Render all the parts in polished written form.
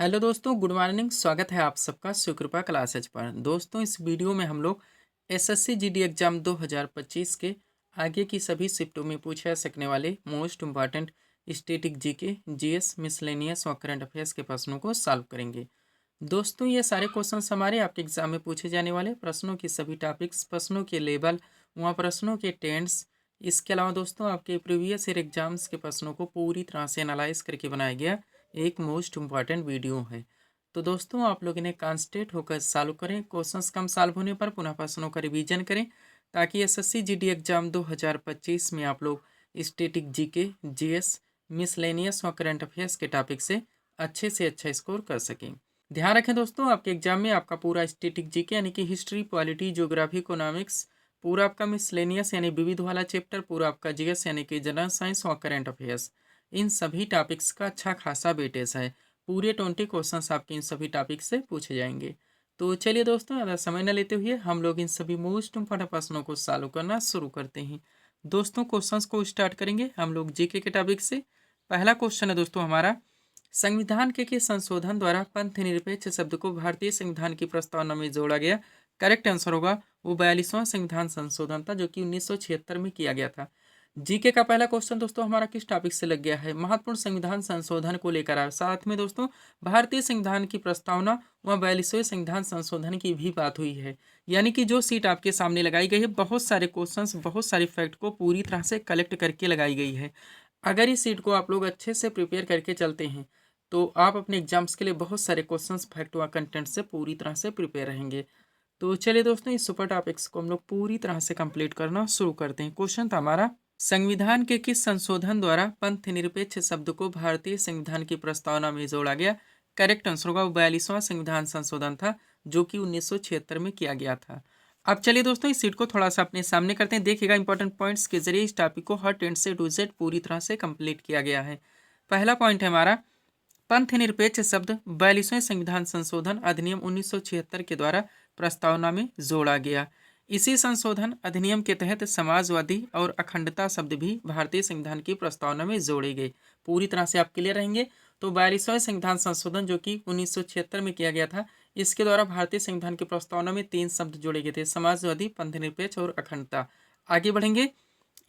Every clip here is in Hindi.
हेलो दोस्तों, गुड मॉर्निंग। स्वागत है आप सबका सुकृपा क्लासेज पर। दोस्तों, इस वीडियो में हम लोग एसएससी जीडी एग्जाम 2025 के आगे की सभी शिफ्टों में पूछे जा सकने वाले most important static GK, GS, miscellaneous और करंट अफेयर्स के प्रश्नों को सॉल्व करेंगे। दोस्तों, ये सारे क्वेश्चंस हमारे आपके एग्जाम में पूछे जाने वाले प्रश्नों की सभी टॉपिक्स, प्रश्नों के लेवल, वहाँ प्रश्नों के टेंस, इसके अलावा दोस्तों आपके प्रीवियस ईयर एग्जाम्स के प्रश्नों को पूरी तरह से एनालाइज करके बनाया गया एक मोस्ट इम्पॉर्टेंट वीडियो है। तो दोस्तों, आप लोग इन्हें कॉन्सेंट्रेट होकर सॉल्व करें। क्वेश्चंस कम सॉल्व होने पर पुनः प्रश्नों का रिवीजन करें, ताकि एसएससी जीडी एग्जाम 2025 में आप लोग स्टैटिक जीके, जीएस, मिसलेनियस और करंट अफेयर्स के टॉपिक से अच्छा स्कोर कर सकें। ध्यान रखें दोस्तों, आपके एग्जाम में आपका पूरा स्टैटिक जीके यानी कि हिस्ट्री, पॉलिटी, ज्योग्राफी, इकोनॉमिक्स, पूरा आपका मिसलेनियस यानी विविध वाला चैप्टर, पूरा आपका जीएस यानी कि जनरल साइंस और करंट अफेयर्स, इन सभी टॉपिक्स का अच्छा खासा वेटेज है। पूरे 20 क्वेश्चंस आपके इन सभी टॉपिक से पूछे जाएंगे। तो चलिए दोस्तों, ज़्यादा समय न लेते हुए हम लोग इन सभी मोस्ट इम्पोर्टेंट प्रश्नों को सॉल्व करना शुरू करते हैं। दोस्तों, क्वेश्चंस को स्टार्ट करेंगे हम लोग जीके के टॉपिक से। पहला क्वेश्चन है दोस्तों हमारा, संविधान के संशोधन द्वारा पंथ निरपेक्ष शब्द को भारतीय संविधान की प्रस्तावना में जोड़ा गया। करेक्ट आंसर होगा वो 42वां संविधान संशोधन था, जो कि 1976 में किया गया था। जीके का पहला क्वेश्चन दोस्तों हमारा किस टॉपिक से लग गया है? महत्वपूर्ण संविधान संशोधन को लेकर आया। साथ में दोस्तों भारतीय संविधान की प्रस्तावना व 42वें संविधान संशोधन की भी बात हुई है। यानी कि जो सीट आपके सामने लगाई गई है, बहुत सारे क्वेश्चंस, बहुत सारी फैक्ट को पूरी तरह से कलेक्ट करके लगाई गई है। अगर इस सीट को आप लोग अच्छे से प्रिपेयर करके चलते हैं, तो आप अपने एग्जाम्स के लिए बहुत सारे क्वेश्चंस, फैक्ट व कंटेंट से पूरी तरह से प्रिपेयर रहेंगे। तो चलिए दोस्तों, इस सुपर टॉपिक्स को हम लोग पूरी तरह से कंप्लीट करना शुरू करते हैं। क्वेश्चन था हमारा, संविधान के किस संशोधन द्वारा पंथ निरपेक्ष शब्द को भारतीय संविधान की प्रस्तावना में जोड़ा गया? करेक्ट आंसर होगा 42वां संविधान संशोधन था, जो कि 1976 में किया गया था। अब चलिए दोस्तों, इस सीट को थोड़ा सा अपने सामने करते हैं। देखिएगा, इंपॉर्टेंट पॉइंट्स के जरिए इस टॉपिक को हर टेंट से टू जेड पूरी तरह से कंप्लीट किया गया है। पहला पॉइंट है हमारा, पंथ निरपेक्ष शब्द 42वें संविधान संशोधन अधिनियम 1976 के द्वारा प्रस्तावना में जोड़ा गया। इसी संशोधन अधिनियम के तहत समाजवादी और अखंडता शब्द भी भारतीय संविधान की प्रस्तावना में जोड़े गए। पूरी तरह से आप क्लियर रहेंगे। तो 42वें संविधान संशोधन जो कि 1976 में किया गया था, इसके द्वारा भारतीय संविधान की प्रस्तावना में 3 शब्द जोड़े गए थे, समाजवादी, पंथ निरपेक्ष और अखंडता। आगे बढ़ेंगे।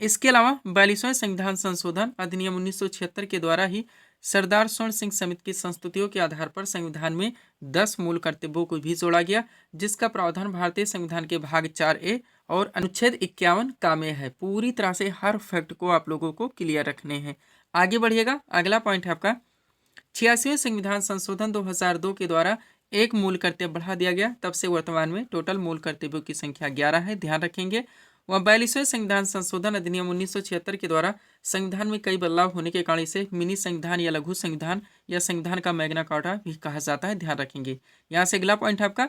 इसके अलावा 42वें संविधान संशोधन अधिनियम 1976 के द्वारा ही सरदार स्वर्ण सिंह समिति की संस्तुतियों के आधार पर संविधान में 10 मूल कर्तव्यों को भी जोड़ा गया, जिसका प्रावधान भारतीय संविधान के भाग 4A और अनुच्छेद 51 का में है। पूरी तरह से हर फैक्ट को आप लोगों को क्लियर रखने हैं। आगे बढ़िएगा। अगला पॉइंट है आपका, 86वें संविधान संशोधन 2002 के द्वारा एक मूल कर्तव्य बढ़ा दिया गया। तब से वर्तमान में टोटल मूल कर्तव्यों की संख्या 11 है, ध्यान रखेंगे। वह 42वें संविधान संशोधन अधिनियम 1976 के द्वारा संविधान में कई बदलाव होने के कारण इसे मिनी संविधान या लघु संविधान या संविधान का मैग्ना कार्टा भी कहा जाता है, ध्यान रखेंगे। यहाँ से अगला पॉइंट है आपका,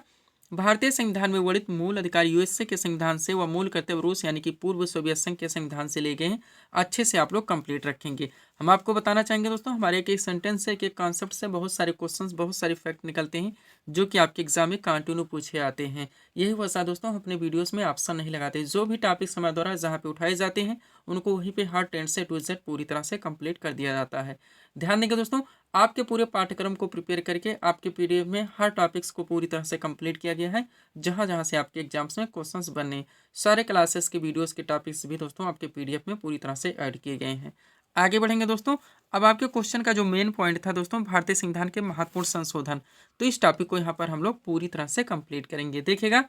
भारतीय संविधान में वर्णित मूल अधिकार यूएसए के संविधान से व मूल कर्तव्य रूस यानी कि पूर्व सोवियत संघ के संविधान से ले गए हैं। अच्छे से आप लोग कंप्लीट रखेंगे। हम आपको बताना चाहेंगे दोस्तों, हमारे एक एक सेंटेंस से, एक एक कॉन्सेप्ट से बहुत सारे क्वेश्चंस, बहुत सारे फैक्ट निकलते हैं, जो कि आपके एग्जाम में कंटिन्यू पूछे आते हैं। यही वजह दोस्तों, हम अपने वीडियोस में ऑप्शन नहीं लगाते। जो भी टॉपिक्स हमारे द्वारा जहाँ पे उठाए जाते हैं, उनको वहीं पे हर टेंट से टू जेड पूरी तरह से कंप्लीट कर दिया जाता है। ध्यान देंगे दोस्तों, आपके पूरे पाठ्यक्रम को प्रिपेयर करके आपके पीडीएफ में हर टॉपिक्स को पूरी तरह से कंप्लीट किया गया है। जहाँ जहाँ से आपके एग्जाम्स में क्वेश्चंस बनने, सारे क्लासेस के वीडियोस के टॉपिक्स भी दोस्तों आपके पीडीएफ में पूरी तरह से ऐड किए गए हैं। आगे बढ़ेंगे दोस्तों। अब आपके क्वेश्चन का जो मेन पॉइंट था दोस्तों, भारतीय संविधान के महत्वपूर्ण संशोधन, तो इस टॉपिक को यहाँ पर हम लोग पूरी तरह से कंप्लीट करेंगे। देखिएगा,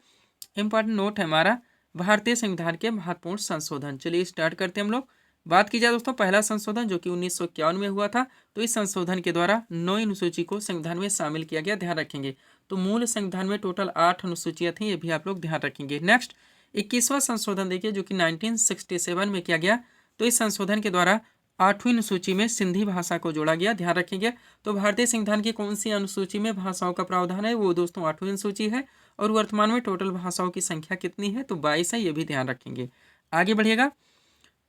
इंपॉर्टेंट नोट है हमारा, भारतीय संविधान के महत्वपूर्ण संशोधन। चलिए स्टार्ट करते हैं हम लोग। बात की जाए दोस्तों, पहला संशोधन जो कि 1951 में हुआ था, तो इस संशोधन के द्वारा 9 अनुसूची को संविधान में शामिल किया गया, ध्यान रखेंगे। तो मूल संविधान में टोटल 8 अनुसूचियां थी, ये भी आप लोग ध्यान रखेंगे। नेक्स्ट 21वां संशोधन देखिए, जो कि 1967 में किया गया। तो इस संशोधन के द्वारा 8वीं अनुसूची में सिंधी भाषा को जोड़ा गया, ध्यान रखेंगे। तो भारतीय संविधान की कौन सी अनुसूची में भाषाओं का प्रावधान है? वो दोस्तों 8वीं अनुसूची है। और वर्तमान में टोटल भाषाओं की संख्या कितनी है? तो 22 है, ये भी ध्यान रखेंगे। आगे बढ़िएगा।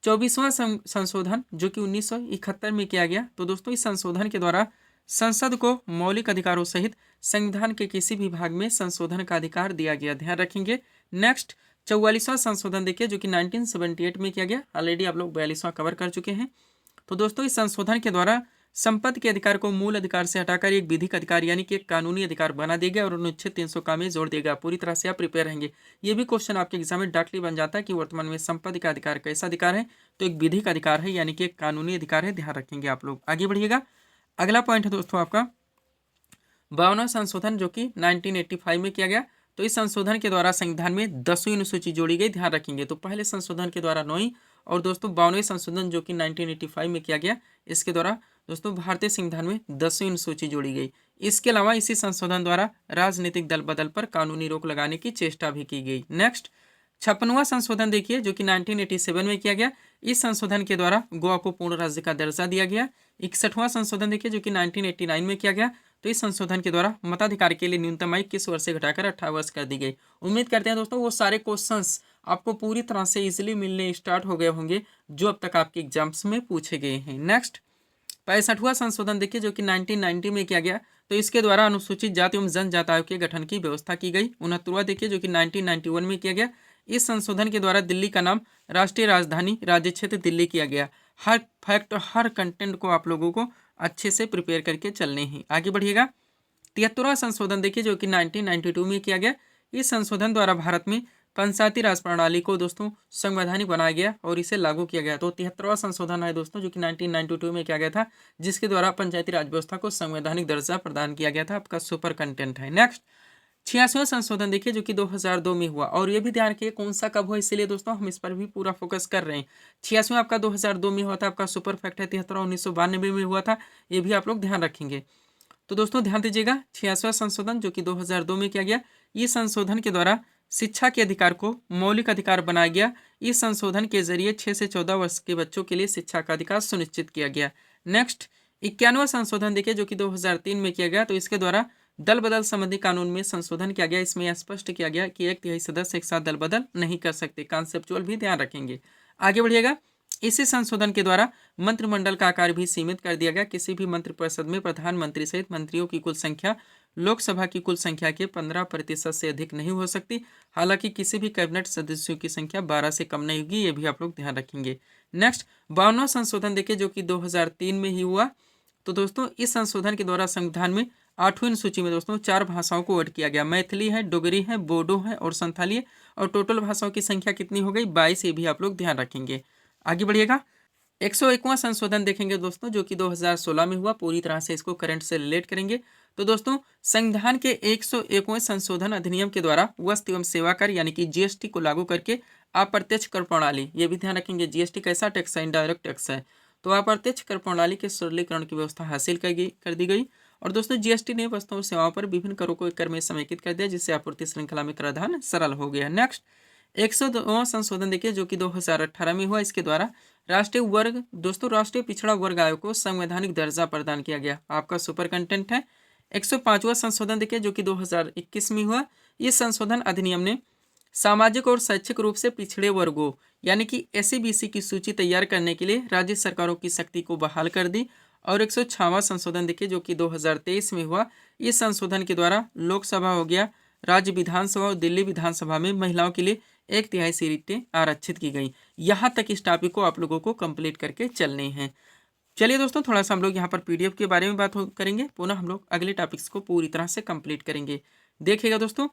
24वां संशोधन जो कि 1971 में किया गया। तो दोस्तों इस संशोधन के द्वारा संसद को मौलिक अधिकारों सहित संविधान के किसी भी भाग में संशोधन का अधिकार दिया गया, ध्यान रखेंगे। नेक्स्ट 44वां संशोधन देखिए, जो कि 1978 में किया गया। ऑलरेडी आप लोग 42वां कवर कर चुके हैं। तो दोस्तों इस संशोधन के द्वारा संपत्ति के अधिकार को मूल अधिकार से हटाकर एक विधिक अधिकार यानी कि एक कानूनी अधिकार बना देगा और अनुच्छेद 300 का में जोड़ देगा। पूरी तरह से आप प्रिपेयर रहेंगे। ये भी क्वेश्चन आपके एग्जाम में डायरेक्टली बन जाता है कि वर्तमान में संपत्ति का अधिकार कैसा अधिकार है, तो एक विधिक अधिकार है यानी कि एक कानूनी अधिकार है। ध्यान रखेंगे आप लोग। आगे बढ़िएगा। अगला पॉइंट है दोस्तों आपका 52वां संशोधन जो कि 1985 में किया गया। तो इस संशोधन के द्वारा संविधान में 10वीं अनुसूची जोड़ी गई। ध्यान रखेंगे। तो पहले संशोधन के द्वारा 9वीं और दोस्तों 52वें संशोधन जो कि 1985 में किया गया, इसके द्वारा दोस्तों भारतीय संविधान में 10वीं अनुसूची जोड़ी गई। इसके अलावा इसी संशोधन द्वारा राजनीतिक दल बदल पर कानूनी रोक लगाने की चेष्टा भी की गई। नेक्स्ट 56वां संशोधन देखिए जो कि 1987 में किया गया। इस संशोधन के द्वारा गोवा को पूर्ण राज्य का दर्जा दिया गया। 61वां संशोधन देखिए जो कि 1989 में किया गया। तो इस संशोधन के द्वारा मताधिकार के लिए न्यूनतम आयु 21 वर्ष से घटाकर 18 वर्ष कर दी गई। उम्मीद करते हैं दोस्तों वो सारे क्वेश्चंस आपको पूरी तरह से इजीली मिलने स्टार्ट हो गए होंगे जो अब तक आपके एग्जाम्स में पूछे गए हैं। नेक्स्ट 65वां संशोधन देखिए जो कि 1990 में किया गया। तो इसके द्वारा अनुसूचित जाति एवं जनजाति आयोग के गठन की व्यवस्था की गई। 69वां देखिए जो कि 1991 में किया गया। इस संशोधन के द्वारा दिल्ली का नाम राष्ट्रीय राजधानी राज्य क्षेत्र दिल्ली किया गया। हर फैक्ट हर कंटेंट को आप लोगों को अच्छे से प्रिपेयर करके चलने हैं। आगे बढ़िएगा। 73वां संशोधन देखिए जो कि 1992 में किया गया। इस संशोधन द्वारा भारत में पंचायती राज प्रणाली को दोस्तों संवैधानिक बनाया गया और इसे लागू किया गया। तो 73वां संशोधन है दोस्तों जो कि 1992 में किया गया था, जिसके द्वारा पंचायती राज व्यवस्था को संवैधानिक दर्जा प्रदान किया गया था। आपका सुपर कंटेंट है। नेक्स्ट 86वां संशोधन देखिए जो कि 2002 में हुआ और ये भी ध्यान रखिए कौन सा कब हुआ, इसीलिए दोस्तों हम इस पर भी पूरा फोकस कर रहे हैं। 86वां आपका 2002 में हुआ था। आपका सुपर फैक्ट है 73वां 1992 में हुआ था। ये भी आप लोग ध्यान रखेंगे। तो दोस्तों ध्यान दीजिएगा 86वां संशोधन जो कि 2002 में किया गया। इस संशोधन के द्वारा शिक्षा के अधिकार को मौलिक अधिकार बनाया गया। इस संशोधन के जरिए 6 से 14 वर्ष के बच्चों के लिए शिक्षा का अधिकार सुनिश्चित किया गया। नेक्स्ट 91वां संशोधन देखिए जो कि 2003 में किया गया। तो इसके द्वारा दल बदल संबंधी कानून में संशोधन किया गया। इसमें यह स्पष्ट किया गया कि 1/3 सदस्य एक साथ दल बदल नहीं कर सकते। कॉन्सेप्चुअल भी ध्यान रखेंगे। आगे बढ़िएगा। इसी संशोधन के द्वारा मंत्रिमंडल का आकार भी सीमित कर दिया गया। किसी भी मंत्रिपरिषद में प्रधानमंत्री सहित मंत्रियों की कुल संख्या लोकसभा की कुल संख्या के 15% से अधिक नहीं हो सकती। हालांकि किसी भी कैबिनेट सदस्यों की संख्या 12 से कम नहीं होगी। ये भी आप लोग ध्यान रखेंगे। नेक्स्ट 52वां संशोधन देखिए जो कि 2003 में ही हुआ। तो दोस्तों इस संशोधन के द्वारा संविधान में 8वीं अनुसूची में दोस्तों 4 भाषाओं को ऐड किया गया। मैथिली है, डोगरी है, बोडो है और संथाली है। और टोटल भाषाओं की संख्या कितनी हो गई? 22। ये भी आप लोग ध्यान रखेंगे। आगे बढ़िएगा। 101वां संशोधन देखेंगे दोस्तों जो कि 2016 में हुआ। पूरी तरह से इसको करंट से रिलेट करेंगे। तो दोस्तों संविधान के 101वें संशोधन अधिनियम के द्वारा वस्तु एवं सेवा कर यानी कि जीएसटी को लागू करके अप्रत्यक्ष कर प्रणाली, ये भी ध्यान रखेंगे। जीएसटी कैसा टैक्स है? इनडायरेक्ट टैक्स है। तो अप्रत्यक्ष कर प्रणाली के सरलीकरण की व्यवस्था हासिल कर दी गई। और दोस्तों जीएसटी ने वस्तुओं और सेवाओं पर विभिन्न करों को एक कर में समेकित कर दिया, जिससे आपूर्ति श्रृंखला में कराधान सरल हो गया। नेक्स्ट 102वां संशोधन देखिए जो कि 2018 में हुआ। इसके द्वारा राष्ट्रीय पिछड़ा वर्ग आयोग को संवैधानिक दर्जा प्रदान किया गया। आपका सुपर कंटेंट है। 105वां संशोधन देखिए जो कि 2021 में हुआ। इस संशोधन अधिनियम ने सामाजिक और शैक्षिक रूप से पिछड़े वर्गों यानी कि SC/BC की सूची तैयार करने के लिए राज्य सरकारों की शक्ति को बहाल कर दी। और 106वां संशोधन देखिए जो कि 2023 में हुआ। इस संशोधन के द्वारा लोकसभा हो गया, राज्य विधानसभा और दिल्ली विधानसभा में महिलाओं के लिए 1/3 सीटें आरक्षित की गई। यहाँ तक इस टॉपिक को आप लोगों को कंप्लीट करके चलने हैं। चलिए दोस्तों थोड़ा सा हम लोग यहाँ पर PDF के बारे में बात करेंगे। पुनः हम लोग अगले टॉपिक्स को पूरी तरह से कंप्लीट करेंगे। देखिएगा दोस्तों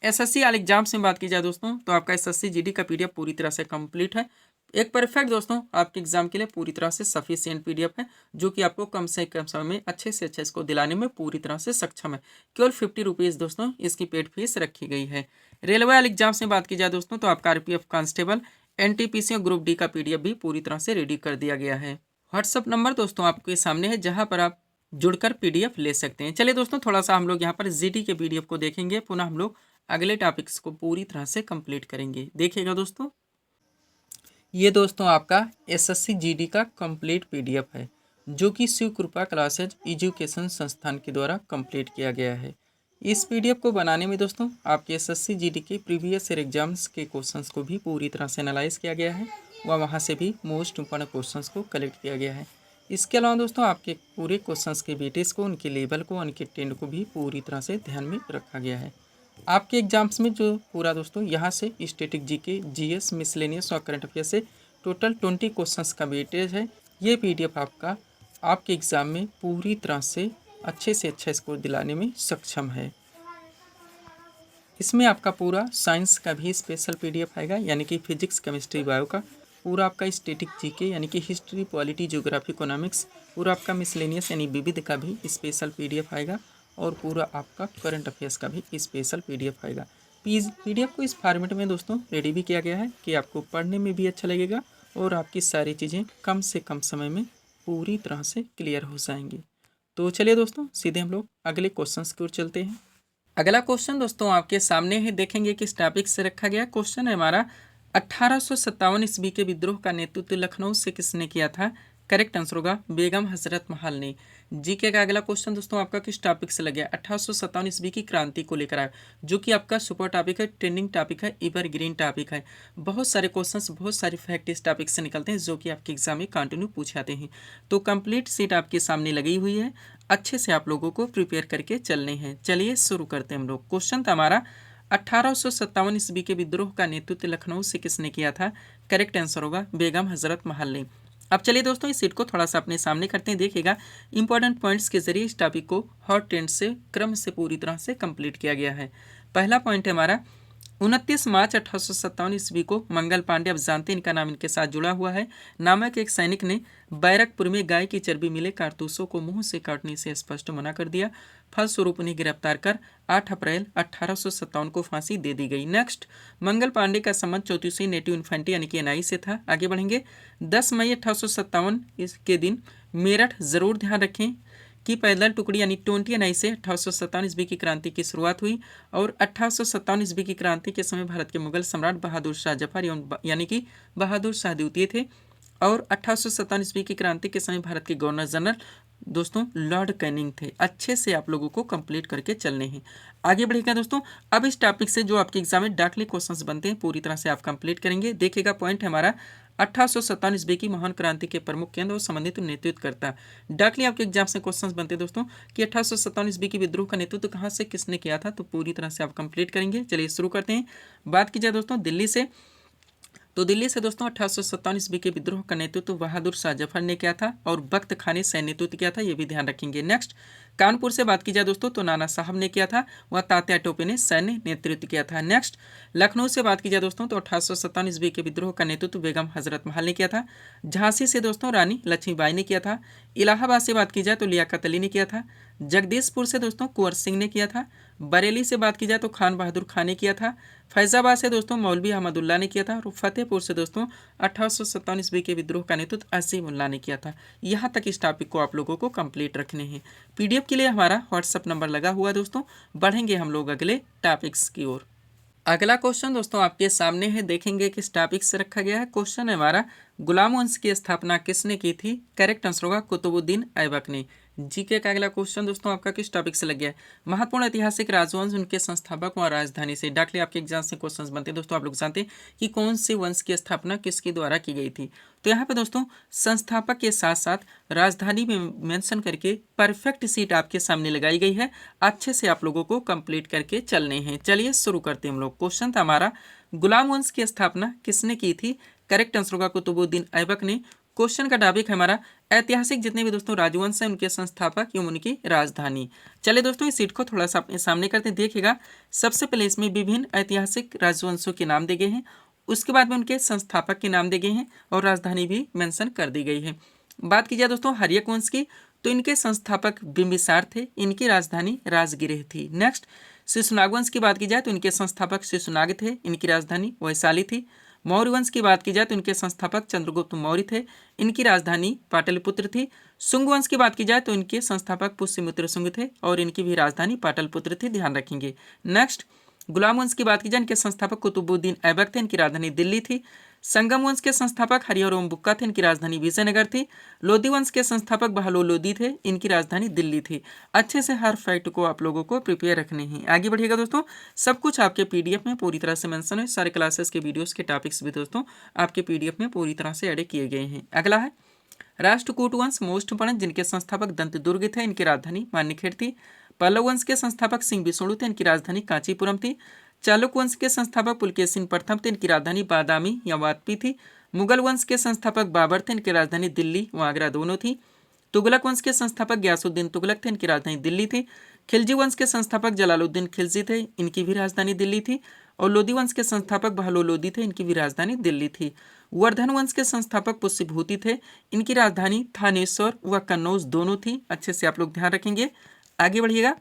SSC वाले एग्जाम से बात की जाए दोस्तों तो आपका SSC GD का PDF पूरी तरह से कंप्लीट है। एक परफेक्ट दोस्तों आपके एग्जाम के लिए पूरी तरह से सफिशिएंट PDF है, जो कि आपको कम से कम समय में अच्छे से अच्छे इसको दिलाने में पूरी तरह से सक्षम है। केवल 50 रुपीज़ दोस्तों इसकी पेड फीस रखी गई है। रेलवे वाले एग्जाम से बात की जाए दोस्तों तो आपका RPF कांस्टेबल NTPC और ग्रुप D का PDF भी पूरी तरह से रेडी कर दिया गया है। व्हाट्सअप नंबर दोस्तों आपके सामने है, जहाँ पर आप जुड़कर PDF ले सकते हैं। चलिए दोस्तों थोड़ा सा हम लोग यहाँ पर GD के PDF को देखेंगे। पुनः हम लोग अगले टॉपिक्स को पूरी तरह से कंप्लीट करेंगे। देखिएगा दोस्तों ये दोस्तों आपका SSC GD का कंप्लीट PDF है, जो कि शिव कृपा क्लासेज एजुकेशन संस्थान के द्वारा कंप्लीट किया गया है। इस PDF को बनाने में दोस्तों आपके SSC GD के प्रीवियस ईयर एग्जाम्स के क्वेश्चंस को भी पूरी तरह से एनालाइज किया गया है व वहाँ से भी मोस्ट इंपॉर्टेंट क्वेश्चंस को कलेक्ट किया गया है। इसके अलावा दोस्तों आपके पूरे क्वेश्चंस के वेटेज को, उनके लेवल को, उनके ट्रेंड को भी पूरी तरह से ध्यान में रखा गया है। आपके एग्जाम्स में जो पूरा दोस्तों यहाँ से स्टैटिक GK, GS, मिसलेनियस और करंट अफेयर से टोटल 20 क्वेश्चंस का वेटेज है। ये PDF आपका आपके एग्ज़ाम में पूरी तरह से अच्छा स्कोर दिलाने में सक्षम है। इसमें आपका पूरा साइंस का भी स्पेशल PDF आएगा, यानी कि फिजिक्स, केमिस्ट्री, बायो का पूरा आपका स्टैटिक जीके यानी कि हिस्ट्री, पॉलिटी, ज्योग्राफी, इकोनॉमिक्स, पूरा आपका मिसलेनियस यानी विविध का भी स्पेशल PDF आएगा और पूरा आपका करंट अफेयर्स का भी स्पेशल PDF आएगा। PDF को इस फॉर्मेट में दोस्तों रेडी भी किया गया है कि आपको पढ़ने में भी अच्छा लगेगा और आपकी सारी चीज़ें कम से कम समय में पूरी तरह से क्लियर हो जाएंगी। तो चलिए दोस्तों, सीधे हम लोग अगले क्वेश्चन की ओर चलते हैं। अगला क्वेश्चन दोस्तों आपके सामने है, देखेंगे किस टॉपिक से रखा गया। क्वेश्चन है हमारा 1857 ईस्वी के विद्रोह का नेतृत्व लखनऊ से किसने किया था। करेक्ट आंसर होगा बेगम हजरत महल ने। जीके का अगला क्वेश्चन दोस्तों आपका किस टॉपिक से लग गया। 1857 ईस्वी की क्रांति को लेकर आया, जो कि आपका सुपर टॉपिक है, ट्रेंडिंग टॉपिक है, एवरग्रीन टॉपिक है। बहुत सारे क्वेश्चंस, बहुत सारे फैक्ट इस टॉपिक से निकलते हैं जो कि आपके एग्जाम में कंटिन्यू पूछे जाते हैं। तो कंप्लीट सीट आपके सामने लगी हुई है, अच्छे से आप लोगों को प्रिपेयर करके चलने हैं। चलिए शुरू करते हैं हम लोग। क्वेश्चन था हमारा 1857 ईस्वी के विद्रोह का नेतृत्व लखनऊ से किसने किया था। करेक्ट आंसर होगा बेगम हजरत महल ने। अब चलिए दोस्तों इस सीट को थोड़ा सा अपने सामने करते हैं, देखिएगा इंपॉर्टेंट पॉइंट्स के जरिए इस टॉपिक को हॉट ट्रेंड से क्रम से पूरी तरह से कंप्लीट किया गया है। पहला पॉइंट है हमारा 29 मार्च 1857 ईस्वी को मंगल पांडे, अब जानते हैं इनका नाम इनके साथ जुड़ा हुआ है, नामक एक सैनिक ने बैरकपुर में गाय की चर्बी मिले कारतूसों को मुंह से काटने से स्पष्ट मना कर दिया। फलस्वरूप उन्हें गिरफ्तार कर 8 अप्रैल 1857 को फांसी दे दी गई। नेक्स्ट, मंगल पांडे का संबंध 34वीं नेटिव इन्फेंट्री यानी कि NI से था। आगे बढ़ेंगे। 10 मई 1857 के दिन मेरठ, जरूर ध्यान रखें कि पैदल टुकड़ी यानी 20 NI से 1857 ईस्वी की क्रांति की शुरुआत हुई और 1857 ईस्वी की क्रांति के समय भारत के मुगल सम्राट बहादुर शाह जफर यानी कि बहादुर शाह द्वितीय थे और 1857 ईस्वी की क्रांति के समय भारत के गवर्नर जनरल दोस्तों लॉर्ड कैनिंग थे। अच्छे से आप लोगों को कंप्लीट करके चलने हैं। आगे बढ़ेगा दोस्तों, अब इस टॉपिक से जो आपके एग्जाम में डार्कली क्वेश्चंस बनते हैं पूरी तरह से आप कंप्लीट करेंगे। देखिएगा पॉइंट है हमारा 1857 ईस्वी की महान क्रांति के प्रमुख केंद्र और संबंधित नेतृत्व करता। डार्कली आपके एग्जाम से क्वेश्चंस बनते हैं दोस्तों कि 1857 ईस्वी की विद्रोह का नेतृत्व कहाँ से किसने किया था, तो पूरी तरह से आप कंप्लीट करेंगे। चलिए शुरू करते हैं। बात की जाए दोस्तों दिल्ली से, तो दिल्ली से दोस्तों 1857 ईस्वी के विद्रोह का नेतृत्व बहादुर शाह जफर ने किया था और बख्त खान ने सैन्य नेतृत्व किया था, ये भी ध्यान रखेंगे। नेक्स्ट, कानपुर से बात की जाए दोस्तों तो नाना साहब ने किया था, वह तात्या टोपे ने सैन्य नेतृत्व किया था। नेक्स्ट, लखनऊ से बात की जाए दोस्तों तो 1857 ईस्वी के विद्रोह का नेतृत्व बेगम हजरत महल ने किया था। झांसी से दोस्तों रानी लक्ष्मीबाई ने किया था। इलाहाबाद से बात की जाए तो लियाकत अली ने किया था। जगदीशपुर से दोस्तों कुंवर सिंह ने किया था। बरेली से बात की जाए तो खान बहादुर खान ने किया था। फैजाबाद से दोस्तों मौलवी अहमदुल्ला ने किया था और फतेहपुर से दोस्तों 1857 ईस्वी के विद्रोह का नेतृत्व असीमुल्ला ने किया था। यहाँ तक इस टॉपिक को आप लोगों को कंप्लीट रखने हैं। PDF के लिए हमारा व्हाट्सअप नंबर लगा हुआ दोस्तों। बढ़ेंगे हम लोग अगले टॉपिक्स की ओर। अगला क्वेश्चन दोस्तों आपके सामने है, देखेंगे किस टॉपिक से रखा गया है। क्वेश्चन है हमारा गुलाम वंश की स्थापना किसने की थी। करेक्ट आंसर होगा कुतुबुद्दीन ऐबक ने। जीके का अगला क्वेश्चन दोस्तों आपका किस टॉपिक से लग गया है। महत्वपूर्ण ऐतिहासिक राजवंश, उनके संस्थापक व राजधानी से। डायरेक्टली आपके एग्जाम से क्वेश्चंस बनते हैं दोस्तों। आप लोग जानते हैं कि कौन से वंश की स्थापना किसके द्वारा की गई थी, तो यहाँ पे दोस्तों संस्थापक के साथ साथ राजधानी में मेंशन करके परफेक्ट सीट आपके सामने लगाई गई है। अच्छे से आप लोगों को कंप्लीट करके चलने हैं। चलिए शुरू करते हैं हम लोग। क्वेश्चन था हमारा गुलाम वंश की स्थापना किसने की थी। करेक्ट आंसर होगा कुतुबुद्दीन ऐबक ने। क्वेश्चन का टॉपिक है हमारा ऐतिहासिक जितने भी दोस्तों राजवंश हैं उनके संस्थापक एवं उनकी राजधानी। चलिए दोस्तों इस सीट को थोड़ा सा अपने सामने करते हैं। देखिएगा सबसे पहले इसमें विभिन्न ऐतिहासिक राजवंशों के नाम दिए गए हैं, उसके बाद में उनके संस्थापक के नाम दिए गए हैं और राजधानी भी मेंशन कर दी गई है। बात की जाए दोस्तों हर्यक वंश की, तो इनके संस्थापक बिंबिसार थे, इनकी राजधानी राजगिरह थी। नेक्स्ट, शिशुनाग वंश की बात की जाए तो इनके संस्थापक शिशुनाग थे, इनकी राजधानी वैशाली थी। मौर्य वंश की बात की जाए तो इनके संस्थापक चंद्रगुप्त मौर्य थे, इनकी राजधानी पाटलिपुत्र थी। शुंग वंश की बात की जाए तो इनके संस्थापक पुष्यमित्र शुंग थे और इनकी भी राजधानी पाटलिपुत्र थी, ध्यान रखेंगे। नेक्स्ट, गुलाम वंश की बात की जाए इनके संस्थापक कुतुबुद्दीन ऐबक थे, इनकी राजधानी दिल्ली थी। संगम वंश के संस्थापक हरिहर बुक्का थे, इनकी राजधानी विजयनगर थी। लोधी वंश के संस्थापक बहलोल लोधी थे, इनकी राजधानी दिल्ली थी। अच्छे से हर फैक्ट को आप लोगों को प्रिपेयर रखने हैं। आगे बढ़िएगा दोस्तों, सब कुछ आपके PDF में पूरी तरह से मेंशन है। सारे क्लासेस के वीडियोस के टॉपिक्स भी दोस्तों आपके PDF में पूरी तरह से ऐड किए गए हैं। अगला है राष्ट्रकूट वंश, मोस्ट इंपोर्टेंट, जिनके संस्थापक दंतदुर्ग थे, इनकी राजधानी मान्यखेड़ थी। पल्लव वंश के संस्थापक सिंह विष्णु थे, इनकी राजधानी कांचीपुरम थी। चालुक्य वंश के संस्थापक पुलकेशिन प्रथम थे, इनकी राजधानी बादामी या वातपी थी। मुगल वंश के संस्थापक बाबर थे, इनकी राजधानी दिल्ली व आगरा दोनों थी। तुगलक वंश के संस्थापक गयासुद्दीन तुगलक थे, इनकी राजधानी दिल्ली थी। खिलजी वंश के संस्थापक जलालुद्दीन खिलजी थे, इनकी भी राजधानी दिल्ली थी। और लोदी वंश के संस्थापक बहलोल लोदी थे, इनकी भी राजधानी दिल्ली थी। वर्धन वंश के संस्थापक पुष्यभूति थे, इनकी राजधानी थानेश्वर व कन्नौज दोनों थी। अच्छे से आप लोग ध्यान रखेंगे। आगे बढ़िएगा।